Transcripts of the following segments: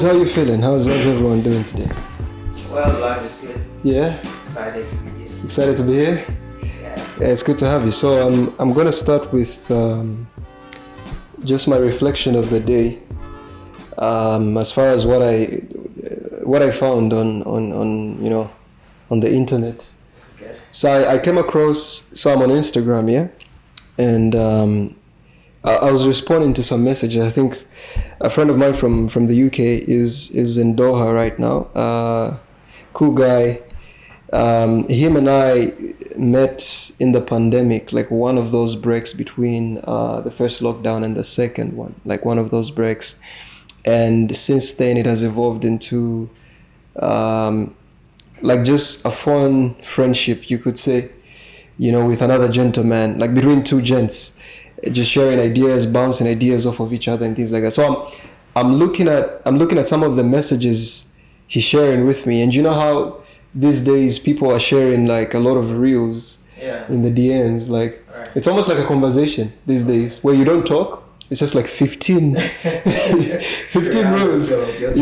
how you feeling? How's everyone doing today? Well, life is good. Yeah. Excited to be here. Excited to be here? Yeah, it's good to have you. So I'm gonna start with just my reflection of the day. As far as what I found on the internet. Okay. So I came across. So I'm on Instagram, yeah, and I was responding to some messages. I think a friend of mine from the UK is in Doha right now. Cool guy. Him and I met in the pandemic, like one of those breaks between the first lockdown and the second one, like one of those breaks. And since then, it has evolved into like just a fun friendship, you could say, with another gentleman, like between two gents, just sharing ideas, bouncing ideas off of each other and things like that. So I'm looking at some of the messages he's sharing with me, and you know how these days people are sharing like a lot of reels in the DMs, like It's almost like a conversation these days where you don't talk. It's just like 15 rules. You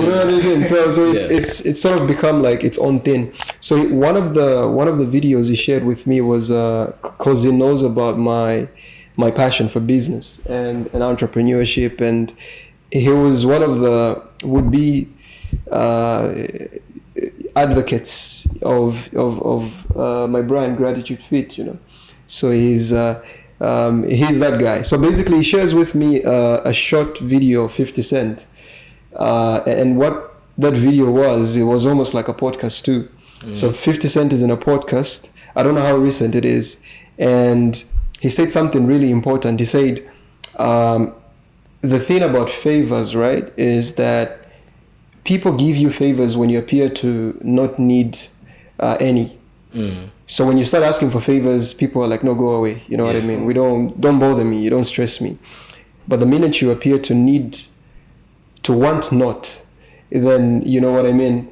know what I mean? So it's sort of become like its own thing. So one of the videos he shared with me was because he knows about my passion for business and entrepreneurship, and he was one of the would-be advocates of my brand Gratitude Fit. So he's that guy. So basically, he shares with me a short video of 50 Cent, and what that video was, it was almost like a podcast too. So 50 Cent is in a podcast. I don't know how recent it is, and he said something really important. He said, the thing about favors, right, is that people give you favors when you appear to not need any. So when you start asking for favors, people are like, no, go away. You know what I mean? Don't bother me. You don't stress me. But the minute you appear to want not, then you know what I mean?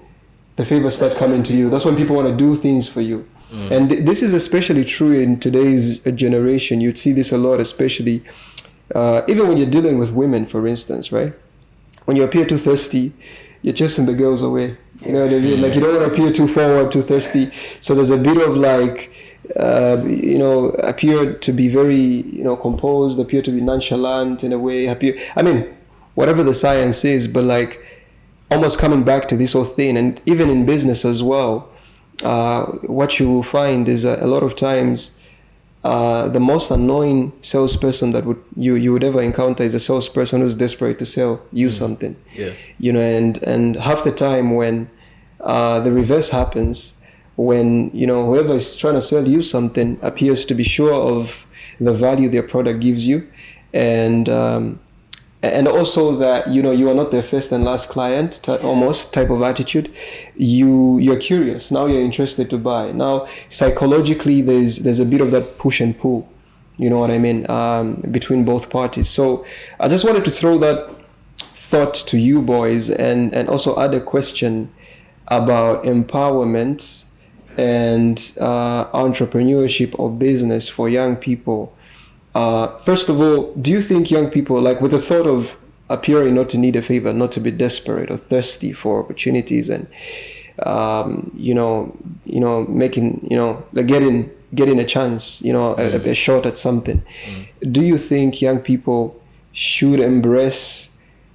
The favors start coming to you. That's when people want to do things for you. And this is especially true in today's generation. You'd see this a lot, especially even when you're dealing with women, for instance, right? When you appear too thirsty, you're chasing the girls away. You know what I mean? Like, you don't want to appear too forward, too thirsty. So there's a bit of like, appear to be very, composed, appear to be nonchalant in a way. Whatever the science is, but like almost coming back to this whole thing. And even in business as well, what you will find is a lot of times the most annoying salesperson that you would ever encounter is a salesperson who's desperate to sell you something. And half the time when the reverse happens, when whoever is trying to sell you something appears to be sure of the value their product gives you, and also that you are not their first and last client, almost type of attitude. You're curious. Now you're interested to buy. Now psychologically there's a bit of that push and pull, you know what I mean, between both parties. So I just wanted to throw that thought to you boys, and also add a question about empowerment and entrepreneurship or business for young people. First of all, do you think young people, like with the thought of appearing not to need a favor, not to be desperate or thirsty for opportunities, and making like getting a chance, a shot at something, do you think young people should embrace,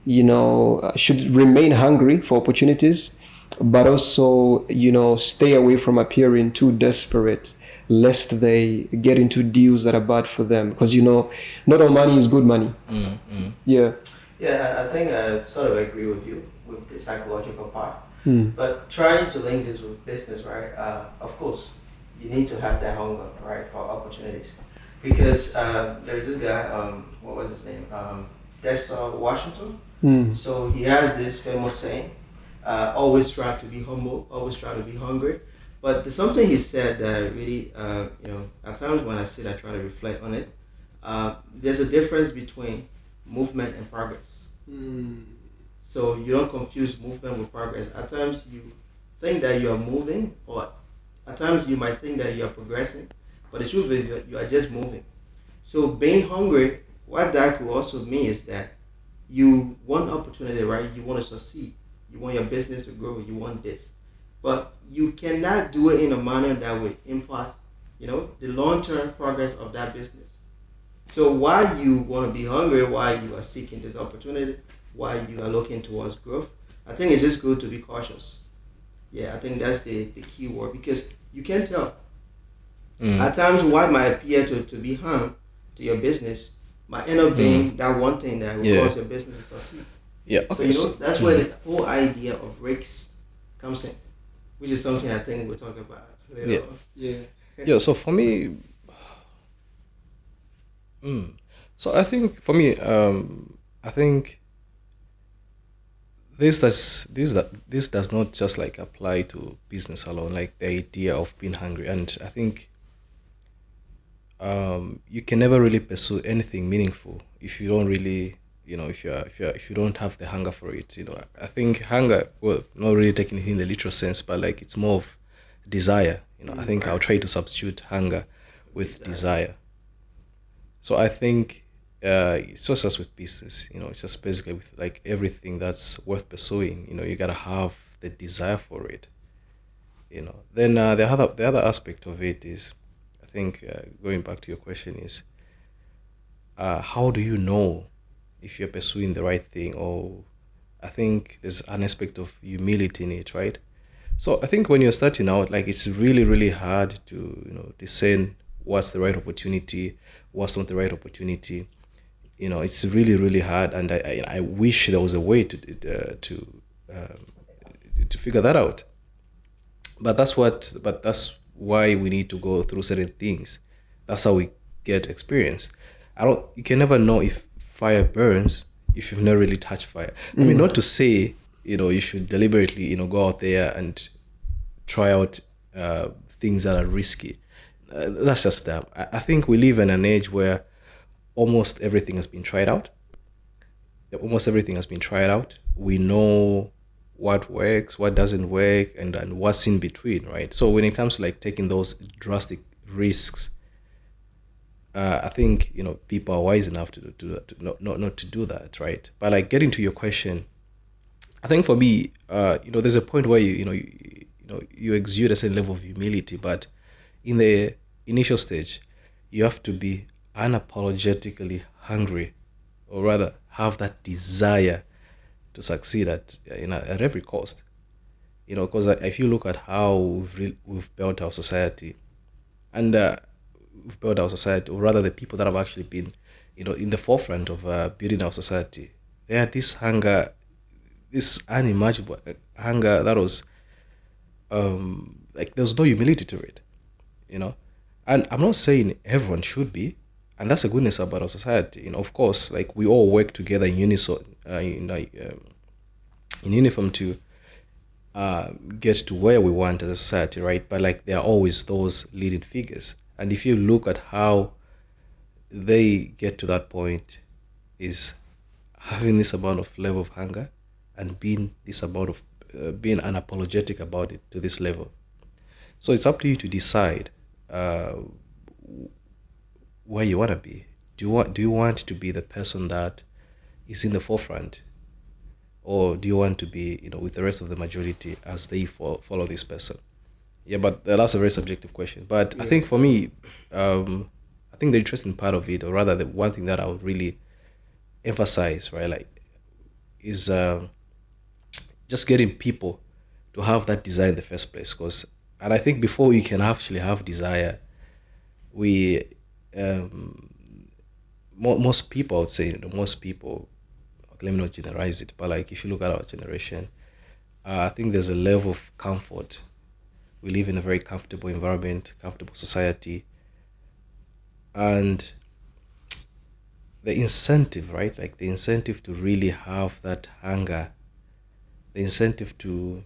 should remain hungry for opportunities, but also stay away from appearing too desperate, lest they get into deals that are bad for them? Because not all money is good money. Yeah, I think I sort of agree with you with the psychological part. But trying to link this with business, right? Of course, you need to have that hunger, right, for opportunities. Because there's this guy, what was his name? Nesta Washington. So he has this famous saying, always try to be humble, always try to be hungry. But there's something he said that really, at times when I sit, I try to reflect on it. There's a difference between movement and progress. So you don't confuse movement with progress. At times you think that you are moving, or at times you might think that you are progressing, but the truth is you are just moving. So being hungry, what that could also mean is that you want opportunity, right? You want to succeed. you want your business to grow, you want this. But you cannot do it in a manner that would impact, the long-term progress of that business. So while you want to be hungry, while you are seeking this opportunity, while you are looking towards growth, I think it's just good to be cautious. Yeah, I think that's the key word, because you can tell. At times, what might appear to be harm to your business might end up being that one thing that will cause your business to succeed. Yeah. Okay. So that's where the whole idea of risks comes in, which is something I think we'll talk about later on. Yeah. So for me, so I think for me, I think this does not just like apply to business alone, like the idea of being hungry. And I think you can never really pursue anything meaningful if you don't really, if you don't have the hunger for it. I think hunger, well, not really taking it in the literal sense, but like it's more of desire. I think I'll try to substitute hunger with desire. So I think it's just as with business, it's just basically with like everything that's worth pursuing, you gotta have the desire for it. Then the other aspect of it is, I think going back to your question is, how do you know if you're pursuing the right thing? Or I think there's an aspect of humility in it, right? So I think when you're starting out, like it's really, really hard to discern what's the right opportunity, what's not the right opportunity. It's really, really hard, and I wish there was a way to figure that out. But that's why we need to go through certain things. That's how we get experience. You can never know if fire burns if you've never really touched fire. I mean, not to say you should deliberately go out there and try out things that are risky. That's just that. I think we live in an age where almost everything has been tried out. Almost everything has been tried out. We know what works, what doesn't work, and what's in between, right? So when it comes to like taking those drastic risks, I think people are wise enough to not to do that, right? But like getting to your question, I think for me, there's a point where you exude a certain level of humility, but in the initial stage, you have to be unapologetically hungry, or rather have that desire to succeed at every cost. Because if you look at how we've built our society, and we've built our society, or rather the people that have actually been in the forefront of building our society, they had this hunger, this unimaginable hunger that was like there's no humility to it, and I'm not saying everyone should be, and that's the goodness about our society. Of course, like we all work together in unison, in uniform to get to where we want as a society, right? But like there are always those leading figures, and if you look at how they get to that point, is having this amount of level of hunger and being this amount of being unapologetic about it to this level. So it's up to you to decide where you want to be. Do you want to be the person that is in the forefront, or do you want to be with the rest of the majority as they follow this person? Yeah, but that's a very subjective question. But I think for me, I think the interesting part of it, or rather the one thing that I would really emphasize, right, like, is just getting people to have that desire in the first place. And I think before we can actually have desire, we most people, I would say, most people, let me not generalize it, but like if you look at our generation, I think there's a level of comfort. We live in a very comfortable environment, comfortable society, and the incentive, right? Like the incentive to really have that hunger, the incentive to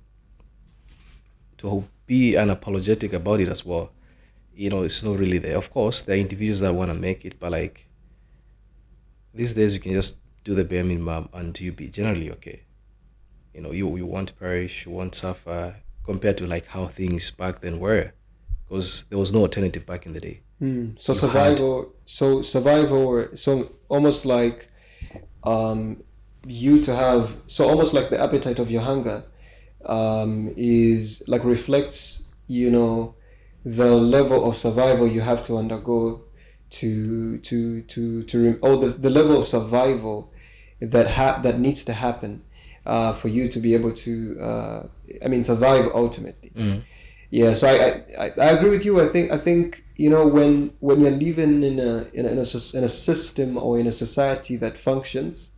be unapologetic about it as well, it's not really there. Of course, there are individuals that want to make it, but like these days you can just do the bare minimum and you'll be generally okay. You won't perish, you won't suffer, compared to like how things back then were, because there was no alternative back in the day. So almost like you to have, so almost like the appetite of your hunger is like reflects, you know, the level of survival you have to undergo or the level of survival that needs to happen for you to be able to survive ultimately. Yeah, so I agree with you. I think you know, when you're living in a system or in a society that functions,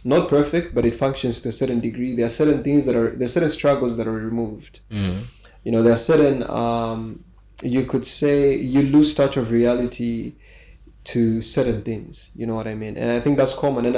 not perfect, but it functions to a certain degree, there are certain things there's certain struggles that are removed. You know, there are certain you could say you lose touch of reality to certain things. You know what I mean? And I think that's common. And